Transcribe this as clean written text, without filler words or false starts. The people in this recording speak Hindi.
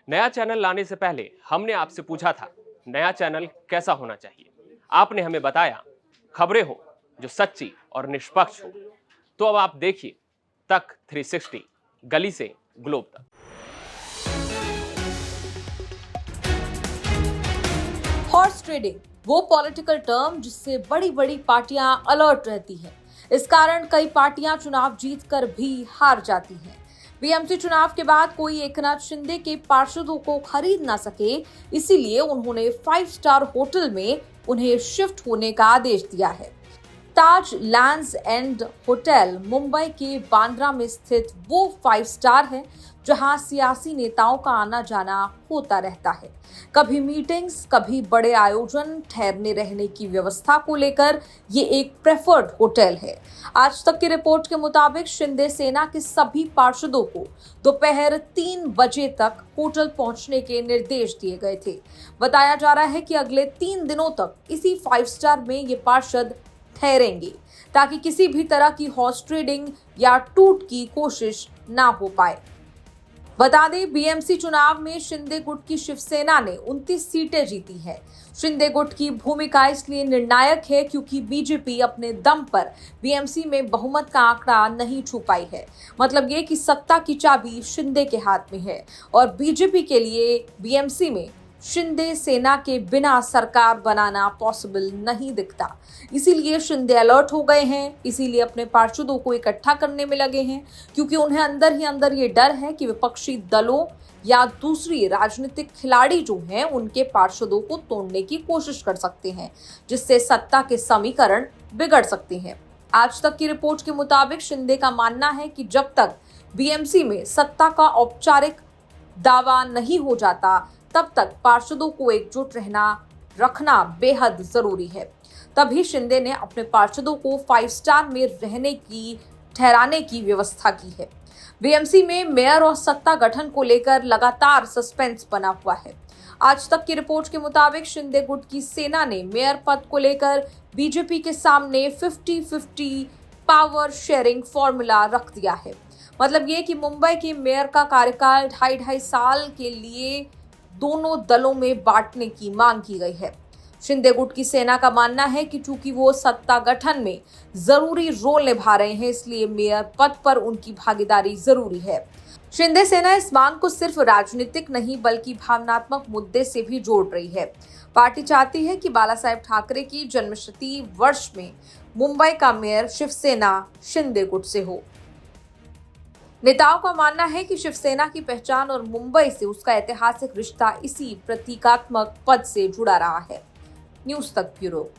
नया चैनल लाने से पहले हमने आपसे पूछा था नया चैनल कैसा होना चाहिए। आपने हमें बताया खबरें हो जो सच्ची और निष्पक्ष हो। तो अब आप देखिए तक 360 गली से ग्लोब तक। हॉर्स ट्रेडिंग वो पॉलिटिकल टर्म जिससे बड़ी बड़ी पार्टियां अलर्ट रहती हैं। इस कारण कई पार्टियां चुनाव जीतकर भी हार जाती हैं। बीएमसी चुनाव के बाद कोई एकनाथ शिंदे के पार्षदों को खरीद ना सके, इसीलिए उन्होंने 5 स्टार होटल में उन्हें शिफ्ट होने का आदेश दिया है। ताज लैंड्स एंड होटल मुंबई के बांद्रा में स्थित वो 5 स्टार है जहां सियासी नेताओं का आना जाना होता रहता है। कभी मीटिंग्स, कभी बड़े आयोजन, ठहरने रहने की व्यवस्था को लेकर ये एक प्रेफर्ड होटल है। आज तक की रिपोर्ट के मुताबिक शिंदे सेना के सभी पार्षदों को दोपहर 3 बजे तक होटल पहुंचने के निर्देश दिए गए थे। बताया जा रहा है कि अगले 3 दिनों तक इसी 5 स्टार में ये पार्षद ठहरेंगे ताकि किसी भी तरह की हॉर्स ट्रेडिंग या टूट की कोशिश ना हो पाए। बता दें, बीएमसी चुनाव में शिंदे गुट की शिवसेना ने 29 सीटें जीती है। शिंदे गुट की भूमिका इसलिए निर्णायक है क्योंकि बीजेपी अपने दम पर बीएमसी में बहुमत का आंकड़ा नहीं छू पाई है। मतलब ये कि सत्ता की चाबी शिंदे के हाथ में है और बीजेपी के लिए बीएमसी में शिंदे सेना के बिना सरकार बनाना पॉसिबल नहीं दिखता। इसीलिए शिंदे अलर्ट हो गए हैं, इसीलिए अपने पार्षदों को इकट्ठा करने में लगे हैं, क्योंकि उन्हें अंदर ही अंदर ये डर है कि विपक्षी दलों या दूसरी राजनीतिक खिलाड़ी जो हैं उनके पार्षदों को तोड़ने की कोशिश कर सकते हैं, जिससे सत्ता के समीकरण बिगड़ सकते हैं। आज तक की रिपोर्ट के मुताबिक शिंदे का मानना है कि जब तक बीएमसी में सत्ता का औपचारिक दावा नहीं हो जाता तब तक पार्षदों को एकजुट रखना बेहद जरूरी है। तभी शिंदे ने अपने पार्षदों को 5 स्टार में ठहराने की व्यवस्था की है। बीएमसी में मेयर और सत्ता गठन को लेकर लगातार सस्पेंस बना हुआ है। आज तक की रिपोर्ट के मुताबिक शिंदे गुट की सेना ने मेयर पद को लेकर बीजेपी के सामने 50-50 पावर शेयरिंग फॉर्मूला रख दिया है। मतलब ये कि मुंबई के मेयर का कार्यकाल 2.5 साल के लिए दोनों दलों में बांटने की मांग की गई है। शिंदे गुट की सेना का मानना है कि चूंकि वो सत्ता गठन में जरूरी रोल निभा रहे हैं, इसलिए मेयर पद पर उनकी भागीदारी जरूरी है। शिंदे सेना इस मांग को सिर्फ राजनीतिक नहीं बल्कि भावनात्मक मुद्दे से भी जोड़ रही है। पार्टी चाहती है कि बाला साहेब ठाकरे की जन्मशती वर्ष में मुंबई का मेयर शिवसेना शिंदे गुट से हो। नेताओं का मानना है कि शिवसेना की पहचान और मुंबई से उसका ऐतिहासिक रिश्ता इसी प्रतीकात्मक पद से जुड़ा रहा है। न्यूज़ तक ब्यूरो।